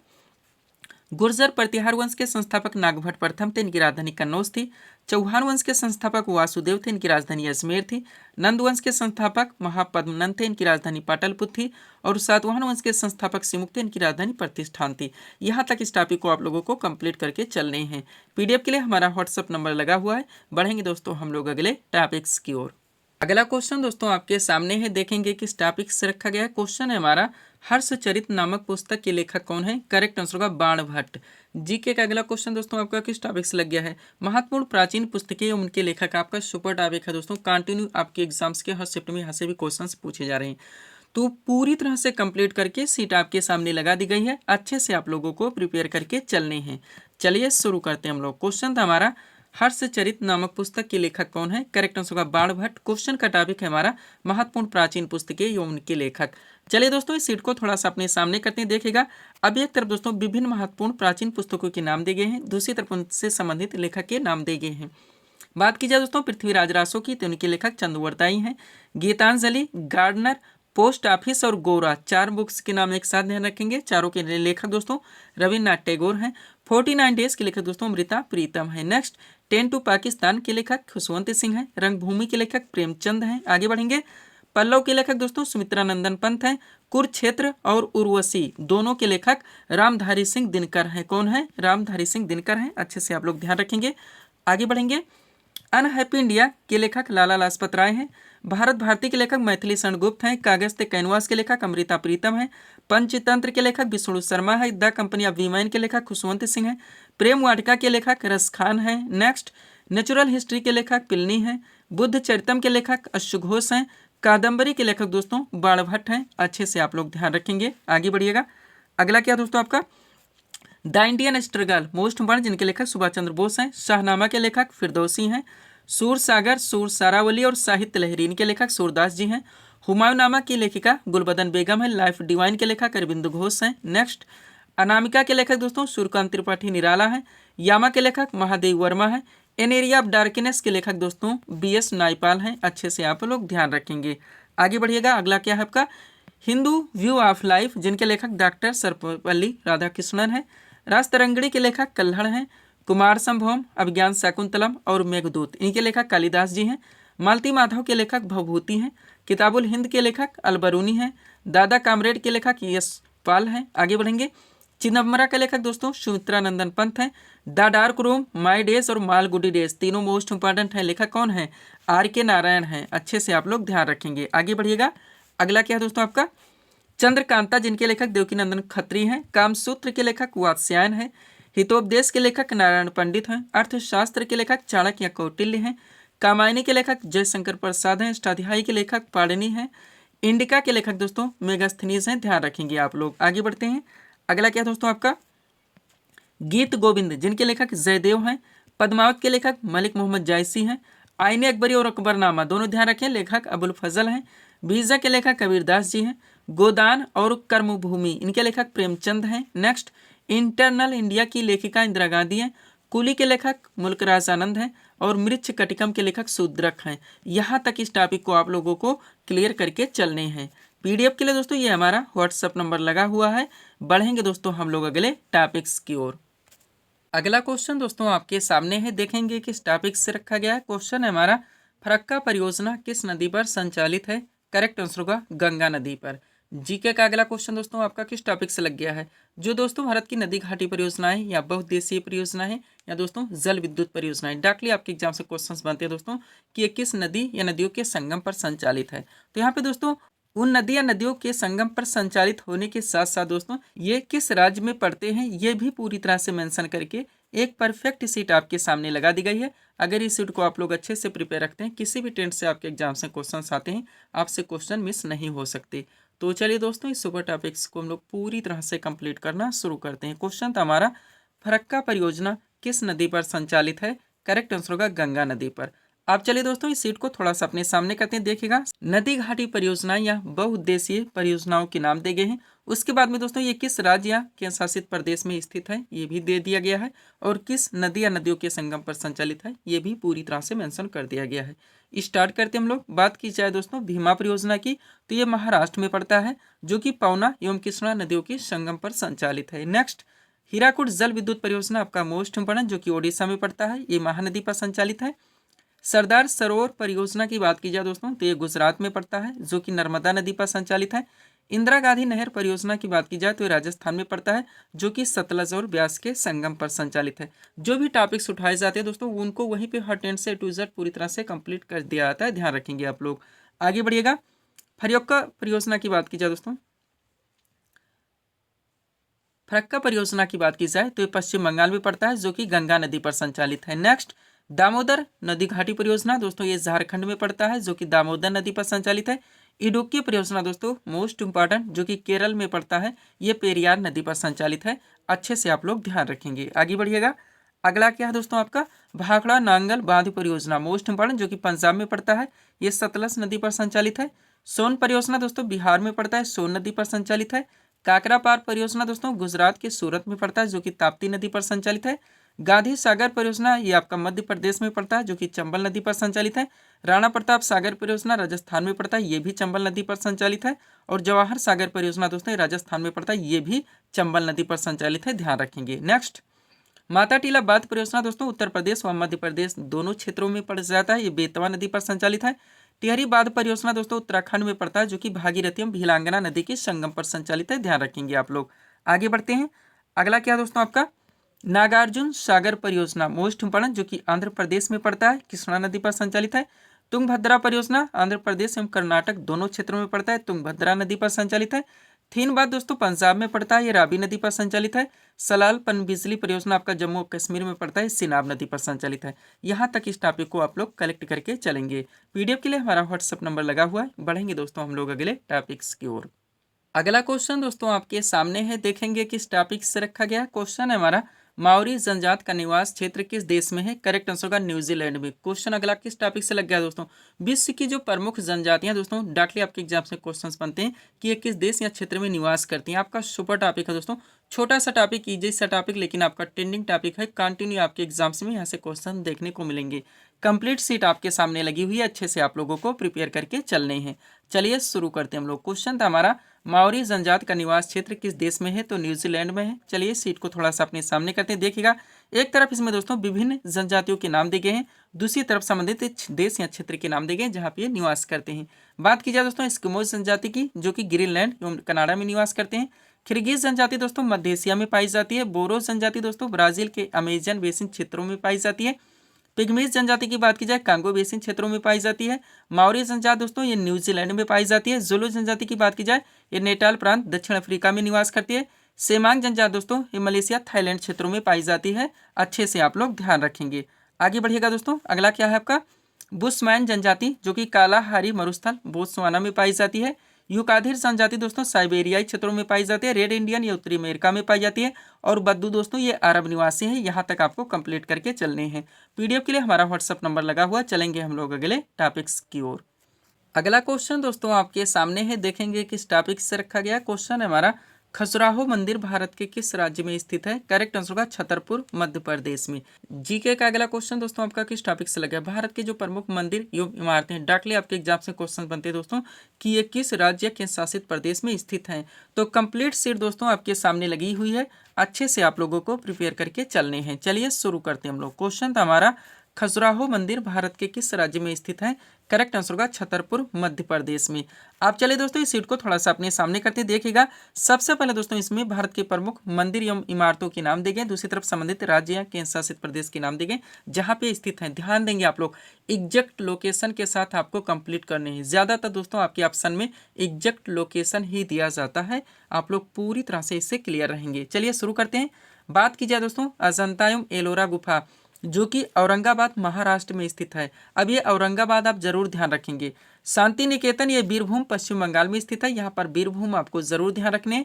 गुर्जर प्रतिहार वंश के संस्थापक नागभट्ट प्रथम थे, इनकी राजधानी कन्नौज थी। चौहान वंश के संस्थापक वासुदेव थे, इनकी राजधानी अजमेर थी। नंद वंश के संस्थापक महापद्मनंद थे, इनकी राजधानी पाटलिपुत्र थी। और सातवाहन वंश के संस्थापक सिमुक थे, इनकी राजधानी प्रतिष्ठान थी। यहाँ तक इस टॉपिक को आप लोगों को कंप्लीट करके चलने हैं। पीडीएफ के लिए हमारा व्हाट्सअप नंबर लगा हुआ है। बढ़ेंगे दोस्तों हम लोग अगले टॉपिक्स की ओर। अगला क्वेश्चन दोस्तों आपके सामने है, देखेंगे किस टॉपिक से रखा गया है। क्वेश्चन है हमारा, हर्षचरित नामक पुस्तक के लेखक कौन है? करेक्ट आंसर होगा बाणभट्ट। जीके का अगला क्वेश्चन दोस्तों आपका किस टॉपिक से लग गया है? महत्वपूर्ण प्राचीन पुस्तकें उनके लेखक। आपका सुपर टॉपिक है दोस्तों, कंटिन्यू आपके एग्जाम्स के हर शिफ्ट में यहाँ से भी क्वेश्चन पूछे जा रहे हैं, तो पूरी तरह से कंप्लीट करके सीट आपके सामने लगा दी गई है। अच्छे से आप लोगों को प्रिपेयर करके चलने हैं। चलिए शुरू करते हैं हम लोग। क्वेश्चन था हमारा, हर्षचरित नामक पुस्तक के लेखक कौन है? करेक्ट आंसर होगा बाणभट्ट। क्वेश्चन का टॉपिक है हमारा महत्वपूर्ण प्राचीन पुस्तकें एवं उनके लेखक। चलिए दोस्तों इस सीट को थोड़ा सा अपने सामने करते हैं, देखिएगा। अब एक तरफ दोस्तों विभिन्न महत्वपूर्ण प्राचीन पुस्तकों के नाम दिए गए हैं, दूसरी तरफ उनसे संबंधित लेखक के नाम दिए गए हैं। बात की जाए दोस्तों पृथ्वीराज रासो की, तो उनके लेखक चंदुवरदाई हैं। गीतांजलि, गार्डनर, पोस्ट ऑफिस और गोरा, चार बुक्स के नाम एक साथ ध्यान रखेंगे। चारों के लेखक दोस्तों रविन्द्रनाथ टैगोर हैं। 49 डेज के लेखक दोस्तों अमृता प्रीतम है। नेक्स्ट 10 टू पाकिस्तान के लेखक खुशवंत सिंह हैं। रंगभूमि के लेखक प्रेमचंद हैं। आगे बढ़ेंगे। पल्लव के लेखक दोस्तों सुमित्रा नंदन पंत हैं। कुरुक्षेत्र और उर्वशी दोनों के लेखक रामधारी सिंह दिनकर हैं। कौन है? रामधारी सिंह दिनकर हैं। अच्छे से आप लोग ध्यान रखेंगे। आगे बढ़ेंगे। अनहैप्पी इंडिया के लेखक लाला लाजपत राय हैं। भारत भारती के लेखक मैथिली शरण गुप्त हैं। कागज ते कैनवास के लेखक अमृता प्रीतम हैं। पंचतंत्र के लेखक विष्णु शर्मा है। द कंपनी ऑफ वीमेन के लेखक खुशवंत सिंह हैं। प्रेम वाटिका के लेखक रस खान हैं। नेक्स्ट नेचुरल हिस्ट्री के लेखक पिलनी हैं। बुद्ध चरितम के लेखक अश्व घोष हैं। कादम्बरी के लेखक दोस्तों बाणभट्ट हैं। अच्छे से आप लोग ध्यान रखेंगे। आगे बढ़िएगा। अगला क्या दोस्तों आपका, the Indian struggle most important, जिनके लेखक सुभाष चंद्र बोस हैं। शाहनामा के लेखक फिरदौसी हैं। सूर सागर, सूर सारावली और साहित्य लहरी, इनके लेखक सूरदास जी हैं। हुमायूंनामा की लेखिका गुलबदन बेगम है। लाइफ डिवाइन के लेखक अरविंद घोष हैं। नेक्स्ट अनामिका के लेखक दोस्तों सूर्यकांत त्रिपाठी निराला है। यामा के लेखक महादेव वर्मा है। एन एरिया ऑफ डार्कनेस के लेखक दोस्तों BS नायपाल हैं। अच्छे से आप लोग ध्यान रखेंगे। आगे बढ़िएगा। अगला क्या है आपका, हिंदू व्यू ऑफ लाइफ, जिनके लेखक डॉक्टर सर्वपल्ली राधाकृष्णन है। राजतरंगिणी के लेखक कल्हड़ हैं। कुमार संभवम, अभिज्ञान शाकुंतलम और मेघदूत, इनके लेखक कालिदास जी हैं। मालती माधव के लेखक भवभूति हैं। किताबुल हिंद के लेखक अलबरूनी हैं। दादा कामरेड के लेखक यशपाल हैं। आगे बढ़ेंगे। चिदम्बरा के लेखक दोस्तों सुमित्रा नंदन पंत हैं। The dark room, my days और मालगुडी डेज, तीनों मोस्ट इंपॉर्टेंट हैं। लेखक कौन है? RK नारायण हैं। अच्छे से आप लोग ध्यान रखेंगे। आगे बढ़िएगा। अगला क्या है दोस्तों आपका, चंद्रकांता, जिनके लेखक देवकीनंदन खत्री हैं। कामसूत्र के लेखक वात्स्यायन हैं। हितोपदेश के लेखक नारायण पंडित हैं। अर्थशास्त्र के लेखक चाणक्य या कौटिल्य हैं। कामायनी के लेखक जयशंकर प्रसाद हैं। अष्टाध्यायी के लेखक पाणिनि हैं। इंडिका के लेखक दोस्तों मेगास्थनीज हैं। ध्यान रखेंगे आप लोग। आगे बढ़ते हैं। अगला क्या दोस्तों आपका, गीत गोविंद, जिनके लेखक जयदेव हैं। पद्मावत के लेखक मलिक मोहम्मद जायसी हैं। आईने अकबरी और अकबरनामा दोनों ध्यान रखें, लेखक अबुल फजल हैं। बीजा के लेखक कबीरदास जी हैं। गोदान और कर्मभूमि, इनके लेखक प्रेमचंद हैं। नेक्स्ट इंटरनल इंडिया की लेखिका इंदिरा गांधी हैं। कुली के लेखक मुल्कराज आनंद हैं। और मृच्छ कटिकम के लेखक शूद्रक हैं। यहाँ तक इस टॉपिक को आप लोगों को क्लियर करके चलने हैं। PDF के लिए दोस्तों ये हमारा व्हाट्सअप नंबर लगा हुआ है। बढ़ेंगे दोस्तों हम लोग अगले टॉपिक्स की ओर। अगला क्वेश्चन दोस्तों आपके सामने है, देखेंगे किस टॉपिक से रखा गया है। क्वेश्चन है हमारा, फरक्का परियोजना किस नदी पर संचालित है? करेक्ट आंसर होगा गंगा नदी पर। जीके का अगला क्वेश्चन दोस्तों आपका किस टॉपिक से लग गया है? जो दोस्तों भारत की नदी घाटी परियोजनाएं या बहुउद्देशीय परियोजनाएं या दोस्तों जल विद्युत परियोजनाएं, डायरेक्टली आपके एग्जाम से क्वेश्चंस बनते हैं दोस्तों कि ये किस नदी या नदियों के संगम पर संचालित है। तो यहाँ पे दोस्तों उन नदी या नदियों के संगम पर संचालित होने के साथ साथ दोस्तों ये किस राज्य में पड़ते हैं, ये भी पूरी तरह से मेंशन करके एक परफेक्ट सीट आपके सामने लगा दी गई है। अगर इस सीट को आप लोग अच्छे से प्रिपेयर रखते हैं, किसी भी टेंट से आपके एग्जाम से क्वेश्चन आते हैं, आपसे क्वेश्चन मिस नहीं हो सकते। तो चलिए दोस्तों इस सुपर टॉपिक्स को हम लोग पूरी तरह से कंप्लीट करना शुरू करते हैं। क्वेश्चन था हमारा, फरक्का परियोजना किस नदी पर संचालित है? करेक्ट आंसर होगा गंगा नदी पर। आप चलिए दोस्तों इस सीट को थोड़ा सा अपने सामने करते हैं, देखिएगा नदी घाटी परियोजनाएं या बहुउद्देशीय परियोजनाओं के नाम दिए गए हैं। उसके बाद में दोस्तों ये किस राज्य या केंद्र शासित प्रदेश में स्थित है ये भी दे दिया गया है, और किस नदी या नदियों के संगम पर संचालित है ये भी पूरी तरह से मेंशन कर दिया गया है। स्टार्ट करते हम लोग। बात की जाए दोस्तों भीमा परियोजना की, तो ये महाराष्ट्र में पड़ता है, जो कि पवना एवं कृष्णा नदियों के संगम पर संचालित है। नेक्स्ट, हीराकुड जल विद्युत परियोजना आपका मोस्ट इंपोर्टेंट, जो कि ओडिशा में पड़ता है, ये महानदी पर संचालित है। सरदार सरोवर परियोजना की बात की जाए दोस्तों तो ये गुजरात में पड़ता है, जो कि नर्मदा नदी पर संचालित है। इंदिरा गांधी नहर परियोजना की बात की जाए तो ये राजस्थान में पड़ता है, जो कि सतलज और ब्यास के संगम पर संचालित है। जो भी टॉपिक्स उठाए जाते हैं दोस्तों उनको वहीं पे हर टेंस से टू जेड पूरी तरह से कंप्लीट कर दिया जाता है, ध्यान रखेंगे आप लोग। आगे बढ़िएगा। फरक्का परियोजना की बात की जाए दोस्तों, फरक्का परियोजना की बात की जाए तो ये पश्चिम बंगाल में पड़ता है, जो कि गंगा नदी पर संचालित है। नेक्स्ट, दामोदर नदी घाटी परियोजना दोस्तों ये झारखंड में पड़ता है, जो कि दामोदर नदी पर संचालित है। इडुक्की परियोजना दोस्तों मोस्ट इंपॉर्टेंट, जो कि केरल में पड़ता है, ये पेरियार नदी पर संचालित है। अच्छे से आप लोग ध्यान रखेंगे। आगे बढ़िएगा। अगला क्या है दोस्तों आपका भाखड़ा नांगल बांध परियोजना मोस्ट इंपॉर्टेंट, जो कि पंजाब में पड़ता है, ये सतलज नदी पर संचालित है। सोन परियोजना दोस्तों बिहार में पड़ता है, सोन नदी पर संचालित है। काकरा पार परियोजना दोस्तों गुजरात के सूरत में पड़ता है, जो कि ताप्ती नदी पर संचालित है। गांधी सागर परियोजना ये आपका मध्य प्रदेश में पड़ता है, जो कि चंबल नदी पर संचालित है। राणा प्रताप सागर परियोजना राजस्थान में पड़ता है, ये भी चंबल नदी पर संचालित है। और जवाहर सागर परियोजना दोस्तों राजस्थान में पड़ता है, ये भी चंबल नदी पर संचालित है, ध्यान रखेंगे। नेक्स्ट, माता टीला बांध परियोजना दोस्तों उत्तर प्रदेश व मध्य प्रदेश दोनों क्षेत्रों में पड़ जाता है, ये बेतवा नदी पर संचालित है। टिहरी बांध परियोजना दोस्तों उत्तराखंड में पड़ता है, जो कि भागीरथी एवं भिलांगना नदी के संगम पर संचालित है, ध्यान रखेंगे आप लोग। आगे बढ़ते हैं। अगला क्या दोस्तों आपका नागार्जुन सागर परियोजना मोस्ट इंपोर्टेंट, जो कि आंध्र प्रदेश में पड़ता है, कृष्णा नदी पर संचालित है। तुंगभद्रा परियोजना आंध्र प्रदेश एवं कर्नाटक दोनों क्षेत्रों में पड़ता है, तुंगभद्रा नदी पर संचालित है। थीनबाद दोस्तों पंजाब में पड़ता है, ये रावी नदी पर संचालित है। सलाल पनबिजली परियोजना आपका जम्मू कश्मीर में पड़ता है, सिनाब नदी पर संचालित है। यहाँ तक इस टॉपिक को आप लोग कलेक्ट करके चलेंगे। पीडीएफ के लिए हमारा व्हाट्सएप नंबर लगा हुआ है। बढ़ेंगे दोस्तों हम लोग अगले टॉपिक्स की ओर। अगला क्वेश्चन दोस्तों आपके सामने है, देखेंगे किस टॉपिक से रखा गया। क्वेश्चन है हमारा माओरी जनजात का निवास क्षेत्र किस देश में है। करेक्ट आंसर होगा न्यूजीलैंड में। क्वेश्चन अगला किस टॉपिक से लग गया दोस्तों, विश्व की जो प्रमुख जनजातियां दोस्तों डायरेक्टली आपके एग्जाम से क्वेश्चंस बनते हैं कि ये किस देश या क्षेत्र में निवास करती हैं। आपका सुपर टॉपिक है दोस्तों, छोटा सा टॉपिक, इजी सा टॉपिक, लेकिन आपका ट्रेंडिंग टॉपिक है। कंटिन्यू आपके एग्जाम्स में यहाँ से क्वेश्चन देखने को मिलेंगे। कंप्लीट सीट आपके सामने लगी हुई है, अच्छे से आप लोगों को प्रिपेयर करके चलने हैं। चलिए शुरू करते हैं हम लोग। क्वेश्चन था हमारा माओरी जनजात का निवास क्षेत्र किस देश में है, तो न्यूजीलैंड में है। चलिए सीट को थोड़ा सा अपने सामने करते हैं, देखिएगा एक तरफ इसमें दोस्तों विभिन्न जनजातियों के नाम दिए गए हैं, दूसरी तरफ संबंधित देश या क्षेत्र के नाम दिए गए हैं जहाँ पे निवास करते हैं। बात की जाए दोस्तों एस्किमोज जनजाति की, जो कि ग्रीनलैंड एवं कनाडा में निवास करते हैं। किर्गिज जनजाति दोस्तों मध्य एशिया में पाई जाती है। बोरो जनजाति दोस्तों ब्राजील के अमेजन बेसिन क्षेत्रों में पाई जाती है। पिग्मीज जनजाति की बात की जाए कांगो बेसिन क्षेत्रों में पाई जाती है। माओरी जनजाति दोस्तों ये न्यूजीलैंड में पाई जाती है। जुलू जनजाति की बात की जाए ये नेटाल प्रांत दक्षिण अफ्रीका में निवास करती है। सेमांग जनजाति दोस्तों ये मलेशिया थाईलैंड क्षेत्रों में पाई जाती है। अच्छे से आप लोग ध्यान रखेंगे। आगे बढ़िएगा दोस्तों। अगला क्या है आपका बुशमैन जनजाति, जो कि कालाहारी मरुस्थल बोत्सवाना में पाई जाती है। यूकाधिर जनजाति दोस्तों साइबेरियाई क्षेत्रों में पाई जाती है। रेड इंडियन ये उत्तरी अमेरिका में पाई जाती है। और बद्दू दोस्तों ये अरब निवासी हैं। यहाँ तक आपको कंप्लीट करके चलने हैं। पीडीएफ के लिए हमारा व्हाट्सएप नंबर लगा हुआ। चलेंगे हम लोग अगले टॉपिक्स की ओर। अगला क्वेश्चन दोस्तों आपके सामने है, देखेंगे किस टॉपिक से रखा गया। क्वेश्चन है हमारा खजुराहो मंदिर भारत के किस राज्य में स्थित है। करेक्ट आंसर होगा छतरपुर मध्य प्रदेश में। जीके का अगला क्वेश्चन दोस्तों आपका किस टॉपिक से लगा। भारत के जो प्रमुख मंदिर एवं इमारतें हैं, डायरेक्टली आपके एग्जाम से क्वेश्चन बनते हैं दोस्तों कि ये किस राज्य के शासित प्रदेश में स्थित हैं। तो कंप्लीट सीट दोस्तों आपके सामने लगी हुई है, अच्छे से आप लोगों को प्रिपेयर करके चलने हैं। चलिए शुरू करते हैं हम लोग। क्वेश्चन था हमारा खजुराहो मंदिर भारत के किस राज्य में स्थित है। करेक्ट आंसर होगा छतरपुर मध्य प्रदेश में। आप चलिए दोस्तों इस सीट को थोड़ा सा अपने सामने करते देखिएगा। सबसे पहले दोस्तों इसमें भारत के प्रमुख मंदिर एवं इमारतों के नाम दिए गए, दूसरी तरफ संबंधित राज्य या केंद्र शासित प्रदेश के नाम दिए गए जहाँ पे स्थित है। ध्यान देंगे आप लोग, एग्जैक्ट लोकेशन के साथ आपको कंप्लीट करने हैं। ज्यादातर दोस्तों आपके ऑप्शन में एग्जैक्ट लोकेशन ही दिया जाता है। आप लोग पूरी तरह से इससे क्लियर रहेंगे। चलिए शुरू करते हैं। बात की जाए दोस्तों अजंता एवं एलोरा गुफा, जो कि औरंगाबाद महाराष्ट्र में स्थित है। अब ये औरंगाबाद आप जरूर ध्यान रखेंगे। शांति निकेतन ये बीरभूम पश्चिम बंगाल में स्थित है। यहाँ पर बीरभूम आपको जरूर ध्यान रखने।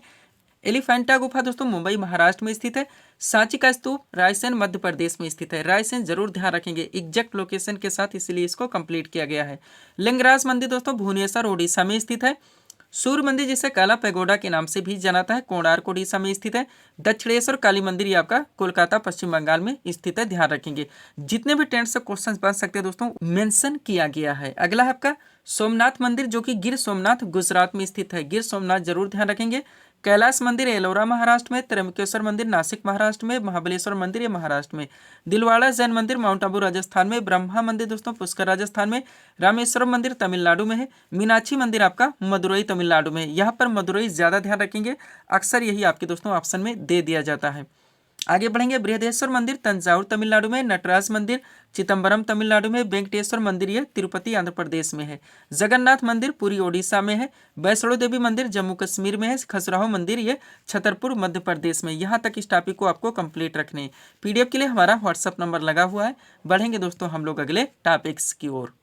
एलिफेंटा गुफा दोस्तों मुंबई महाराष्ट्र में स्थित है। सांची का स्तूप रायसेन मध्य प्रदेश में स्थित है। रायसेन जरूर ध्यान रखेंगे एग्जैक्ट लोकेशन के साथ, इसलिए इसको कंप्लीट किया गया है। लिंगराज मंदिर दोस्तों भुवनेश्वर ओडिशा में स्थित है। सूर्य मंदिर जिसे काला पैगोडा के नाम से भी जानाता है, कोणार्क ओडिशा में स्थित है। दक्षिणेश्वर काली मंदिर ये आपका कोलकाता पश्चिम बंगाल में स्थित है, ध्यान रखेंगे। जितने भी टेंट से क्वेश्चन बन सकते हैं दोस्तों मेंशन किया गया है। अगला है आपका सोमनाथ मंदिर जो कि गिर सोमनाथ गुजरात में स्थित है। गिर सोमनाथ जरूर ध्यान रखेंगे। कैलाश मंदिर एलोरा महाराष्ट्र में। त्र्यंबकेश्वर मंदिर नासिक महाराष्ट्र में। महाबलेश्वर मंदिर ये महाराष्ट्र में। दिलवाड़ा जैन मंदिर माउंट आबू राजस्थान में। ब्रह्मा मंदिर दोस्तों पुष्कर राजस्थान में। रामेश्वरम मंदिर तमिलनाडु में है। मीनाक्षी मंदिर आपका मदुरई तमिलनाडु में है। यहाँ पर मदुरई ज्यादा ध्यान रखेंगे, अक्सर यही आपके दोस्तों ऑप्शन में दे दिया जाता है। आगे बढ़ेंगे। बृहदेश्वर मंदिर तंजावुर तमिलनाडु में। नटराज मंदिर चिदम्बरम तमिलनाडु में। वेंकटेश्वर मंदिर ये तिरुपति आंध्र प्रदेश में है। जगन्नाथ मंदिर पुरी ओडिशा में है। वैष्णो देवी मंदिर जम्मू कश्मीर में है। खजुराहो मंदिर ये छतरपुर मध्य प्रदेश में। यहाँ तक इस टॉपिक को आपको कंप्लीट रखने हैं। पीडीएफ के लिए हमारा व्हाट्सअप नंबर लगा हुआ है। बढ़ेंगे दोस्तों हम लोग अगले टॉपिक्स की ओर।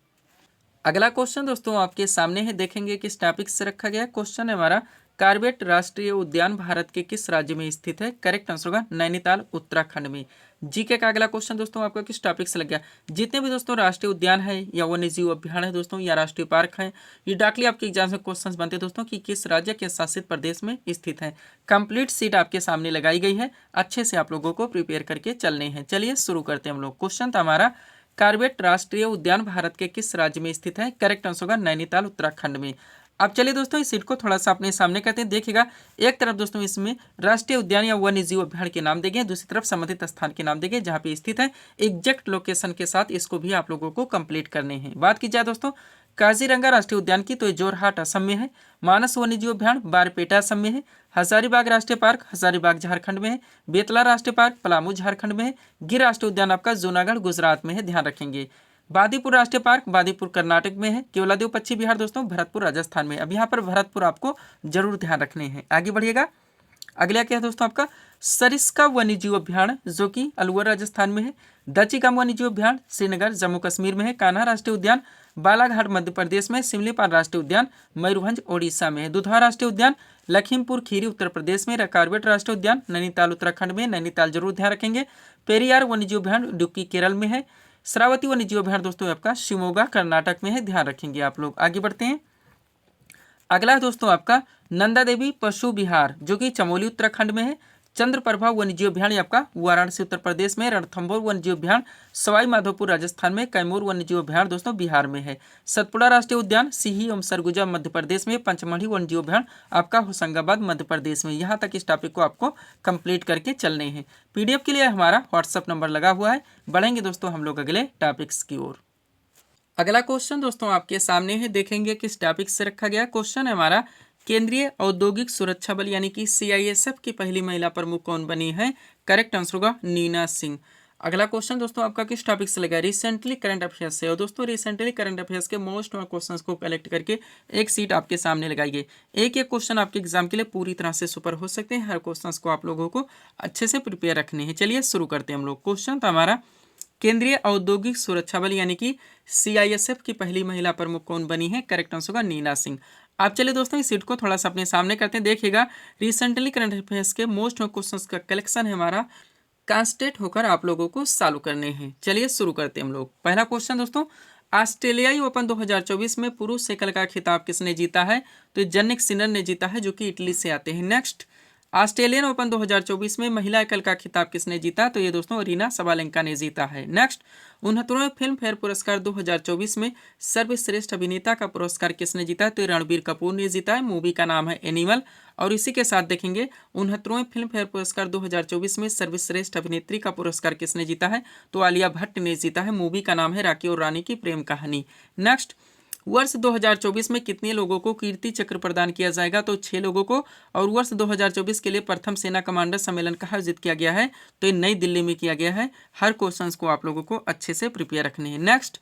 अगला क्वेश्चन दोस्तों आपके सामने है, देखेंगे किस टॉपिक से रखा गया है। क्वेश्चन है हमारा कार्बेट राष्ट्रीय उद्यान भारत के किस राज्य में स्थित है। करेक्ट आंसर होगा नैनीताल उत्तराखंड में। जीके का अगला क्वेश्चन दोस्तों आपका किस टॉपिक से लग गया। जितने भी दोस्तों राष्ट्रीय उद्यान है या वन्यजीव अभ्यारण्य है दोस्तों या राष्ट्रीय पार्क है, ये डायरेक्टली आपके एग्जाम में क्वेश्चन बनते हैं दोस्तों कि किस राज्य के शासित प्रदेश में स्थित है। कंप्लीट सीट आपके सामने लगाई गई है, अच्छे से आप लोगों को प्रिपेयर करके चलने हैं। चलिए शुरू करते हैं हम लोग। क्वेश्चन था हमारा कार्बेट राष्ट्रीय उद्यान भारत के किस राज्य में स्थित है। करेक्ट आंसर होगा नैनीताल उत्तराखंड में। अब चलिए दोस्तों इस सीट को थोड़ा सा अपने सामने करते हैं। देखिएगा एक तरफ दोस्तों इसमें राष्ट्रीय उद्यान या वन्यजीव अभ्यारण्य के नाम देंगे, दूसरी तरफ संबंधित स्थान के नाम देंगे जहाँ पे स्थित है। एग्जैक्ट लोकेशन के साथ इसको भी आप लोगों को कंप्लीट करने हैं। बात की जाए दोस्तों काजीरंगा राष्ट्रीय उद्यान की तो ये जोरहाट असम में है। मानस वन्यजीव अभ्यारण्य बारपेटा असम में है। हजारीबाग राष्ट्रीय पार्क हजारीबाग झारखंड में है। बेतला राष्ट्रीय पार्क पलामू झारखंड में है। गिर राष्ट्रीय उद्यान आपका जूनागढ़ गुजरात में है, ध्यान रखेंगे। बादीपुर राष्ट्रीय पार्क बादीपुर कर्नाटक में है। केवलादेव पश्चिम बिहार दोस्तों भरतपुर राजस्थान में। अब यहाँ पर भरतपुर आपको जरूर ध्यान रखने हैं। आगे बढ़िएगा। अगला क्या है दोस्तों आपका सरिस्का वन्यजीव अभ्यारण्य जो कि अलवर राजस्थान में है। दचीगाम वन्यजीव अभ्यारण्य श्रीनगर जम्मू कश्मीर में है। कान्हा राष्ट्रीय उद्यान बालाघाट मध्य प्रदेश में। सिमलीपाल राष्ट्रीय उद्यान मयूरभंज ओडिशा में है। दुधवा राष्ट्रीय उद्यान लखीमपुर खीरी उत्तर प्रदेश में। कार्बेट राष्ट्रीय उद्यान नैनीताल उत्तराखंड में। नैनीताल जरूर ध्यान रखेंगे। पेरियार वन्यजीव अभ्यारण्य डुक्की केरल में है। श्रावती वन्यजीव अभ्यारण्य दोस्तों आपका शिवमोगा कर्नाटक में है, ध्यान रखेंगे आप लोग। आगे बढ़ते हैं। अगला है दोस्तों आपका नंदा देवी पशु विहार जो कि चमोली उत्तराखंड में है। चंद्रप्रभा वन्यजीव अभ्यारण्य आपका वाराणसी उत्तर प्रदेश में। रणथंभौर वन्यजीव अभ्यारण्य सवाई माधोपुर राजस्थान में। कैमूर वन्यजीव अभ्यारण्य दोस्तों बिहार में है। सतपुड़ा राष्ट्रीय उद्यान सिही एवं सरगुजा मध्य प्रदेश में। पंचमढ़ी वन्यजीव अभ्यारण्य आपका होशंगाबाद मध्य प्रदेश में। यहाँ तक इस टॉपिक को आपको कंप्लीट करके चलने हैं। पीडीएफ के लिए हमारा व्हाट्सअप नंबर लगा हुआ है। बढ़ेंगे दोस्तों हम लोग अगले टॉपिक्स की ओर। अगला क्वेश्चन दोस्तों आपके सामने है, देखेंगे किस टॉपिक से रखा गया। क्वेश्चन है हमारा केंद्रीय औद्योगिक सुरक्षा बल यानी कि सीआईएसएफ की पहली महिला प्रमुख कौन बनी है। करेक्ट आंसर होगा नीना सिंह। अगला क्वेश्चन दोस्तों आपका किस टॉपिक से लगा। रिसेंटली करंट अफेयर्स से। और दोस्तों रिसेंटली करंट अफेयर्स के मोस्ट क्वेश्चंस को कलेक्ट करके एक सीट आपके सामने लगाई गई। एक एक क्वेश्चन आपके एग्जाम के लिए पूरी तरह से सुपर हो सकते हैं। हर क्वेश्चंस को आप लोगों को अच्छे से प्रिपेयर रखने हैं। चलिए शुरू करते हैं हम लोग। क्वेश्चन था हमारा केंद्रीय औद्योगिक सुरक्षा बल यानी कि सीआईएसएफ की पहली महिला प्रमुख कौन बनी है। करेक्ट आंसर होगा नीना सिंह। आप चलिए दोस्तों इस सीट को थोड़ा सा अपने सामने करते हैं। देखिएगा रिसेंटली करंट अफेयर्स के मोस्ट क्वेश्चंस का कलेक्शन है हमारा, कांस्टेंट होकर आप लोगों को सॉल्व करने हैं। चलिए शुरू करते हैं हम लोग। पहला क्वेश्चन दोस्तों ऑस्ट्रेलियाई ओपन 2024 में पुरुष एकल का खिताब किसने जीता है। तो जनिक सिनर ने जीता है जो कि इटली से आते हैं। नेक्स्ट ऑस्ट्रेलियन ओपन 2024 में महिला एकल का खिताब किसने जीता। तो ये दोस्तों रीना सबालेंका ने जीता है। नेक्स्ट 69वें फिल्म फेयर पुरस्कार 2024 में सर्वश्रेष्ठ अभिनेता का पुरस्कार किसने जीता है। तो रणबीर कपूर ने जीता है। मूवी का नाम है एनिमल। और इसी के साथ देखेंगे 69वें फिल्म फेयर पुरस्कार 2024 में सर्वश्रेष्ठ अभिनेत्री का पुरस्कार किसने जीता है। तो आलिया भट्ट ने जीता है। मूवी का नाम है राखी और रानी की प्रेम कहानी। नेक्स्ट वर्ष 2024 में कितने लोगों को कीर्ति चक्र प्रदान किया जाएगा। तो 6 लोगों को। और वर्ष 2024 के लिए प्रथम सेना कमांडर सम्मेलन कहाँ आयोजित किया गया है। तो ये नई दिल्ली में किया गया है। हर क्वेश्चंस को आप लोगों को अच्छे से प्रिपेयर रखने हैं। नेक्स्ट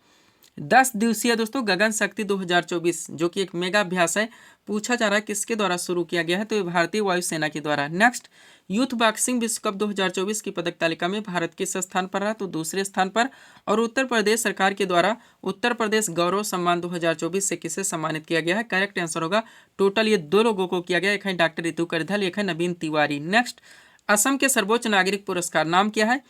10 दिवसीय दोस्तों गगन शक्ति 2024 जो कि एक मेगा अभ्यास है, पूछा जा रहा है किसके द्वारा शुरू किया गया है, तो ये भारतीय वायुसेना के द्वारा। नेक्स्ट, यूथ बॉक्सिंग विश्व कप 2024 की पदक तालिका में भारत किस स्थान पर रहा, तो दूसरे स्थान पर। और उत्तर प्रदेश सरकार के द्वारा उत्तर प्रदेश गौरव सम्मान 2024 से किसे सम्मानित किया गया है, करेक्ट आंसर होगा टोटल ये 2 लोगों को किया गया, एक है डॉक्टर रितु करधल, एक है नवीन तिवारी। नेक्स्ट, असम के सर्वोच्च नागरिक पुरस्कार नाम क्या है,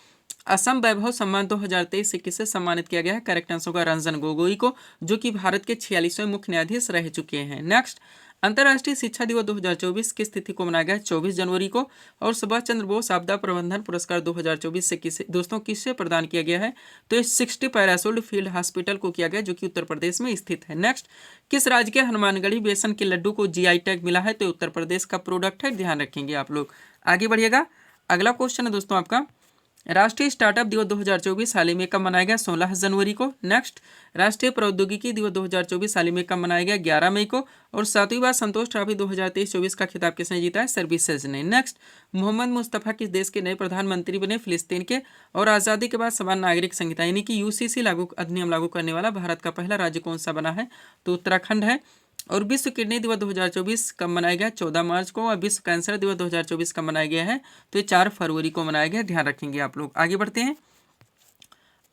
असम वैभव सम्मान 2023 से किसे सम्मानित किया गया है, करेक्ट आंसर होगा रंजन गोगोई को, जो कि भारत के 46वें मुख्य न्यायाधीश रह चुके हैं। नेक्स्ट, अंतर्राष्ट्रीय शिक्षा दिवस 2024 किस तिथि को मनाया गया है, 24 जनवरी को। और सुभाष चंद्र बोस आपदा प्रबंधन पुरस्कार 2024 से किसे प्रदान किया गया है, तो ये 60 पैरासूट फील्ड हॉस्पिटल को किया गया, जो कि उत्तर प्रदेश में स्थित है। नेक्स्ट, किस राज्य के हनुमानगढ़ी बेसन के लड्डू को जीआई टैग मिला है, तो उत्तर प्रदेश का प्रोडक्ट है, ध्यान रखेंगे आप लोग। आगे बढ़िएगा, अगला क्वेश्चन है दोस्तों आपका, राष्ट्रीय स्टार्टअप दिवस 2024 हाल ही में कब मनाया गया, 16 जनवरी को। नेक्स्ट, राष्ट्रीय प्रौद्योगिकी दिवस 2024 हाल ही में कब मनाया गया, 11 मई को। और 7वीं बार संतोष ट्रॉफी 2023-24 का खिताब किसने जीता है, सर्विसेज ने। नेक्स्ट, मोहम्मद मुस्तफ़ा किस देश के नए प्रधानमंत्री बने, फिलिस्तीन के। और आज़ादी के बाद समान नागरिक संहिता यानी कि यूसीसी अधिनियम लागू करने वाला भारत का पहला राज्य कौन सा बना है, तो उत्तराखंड है। और विश्व किडनी दिवस 2024 कब मनाया गया, 14 मार्च को। और विश्व कैंसर दिवस 2024 कब मनाया गया है, तो ये 4 फरवरी को मनाया गया, ध्यान रखेंगे आप लोग। आगे बढ़ते हैं,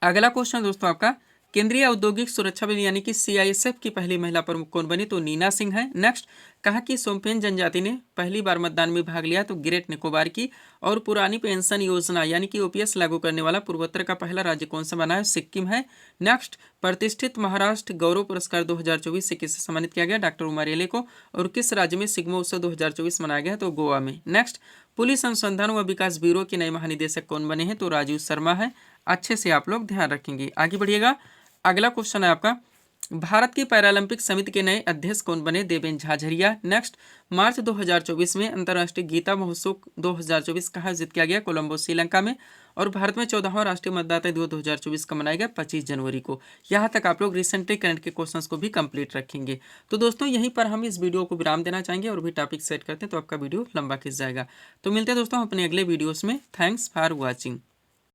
अगला क्वेश्चन दोस्तों आपका, केंद्रीय औद्योगिक सुरक्षा बल यानी कि सीआईएसएफ की पहली महिला प्रमुख कौन बनी, तो नीना सिंह है। नेक्स्ट, कहा कि सोमपेन जनजाति ने पहली बार मतदान में भाग लिया, तो ग्रेट निकोबार की। और पुरानी पेंशन योजना यानी कि ओपीएस लागू करने वाला पूर्वोत्तर का पहला राज्य कौन सा बना है, सिक्किम है। नेक्स्ट, प्रतिष्ठित महाराष्ट्र गौरव पुरस्कार 2024 से किसे सम्मानित किया गया, डॉक्टर उमा रेले को। और किस राज्य में सिग्मो उत्सव 2024 मनाया गया, तो गोवा में। नेक्स्ट, पुलिस अनुसंधान व विकास ब्यूरो के नए महानिदेशक कौन बने हैं, तो राजीव शर्मा है, अच्छे से आप लोग ध्यान रखेंगे। आगे बढ़िएगा, अगला क्वेश्चन है आपका, भारत की पैरालंपिक समिति के नए अध्यक्ष कौन बने, देवेंद्र झाझरिया। नेक्स्ट, मार्च 2024 में अंतर्राष्ट्रीय गीता महोत्सव 2024 कहाँ आयोजित किया गया, कोलंबो श्रीलंका में। और भारत में 14वां राष्ट्रीय मतदाता दिवस 2024 का मनाया गया, 25 जनवरी को। यहाँ तक आप लोग रिसेंटली करंट के क्वेश्चंस को भी कंप्लीट रखेंगे। तो दोस्तों यहीं पर हम इस वीडियो को विराम देना चाहेंगे और भी टॉपिक सेट करते हैं, तो आपका वीडियो लंबा खिंच जाएगा। तो मिलते हैं दोस्तों अपने अगले वीडियोस में। Thanks for watching.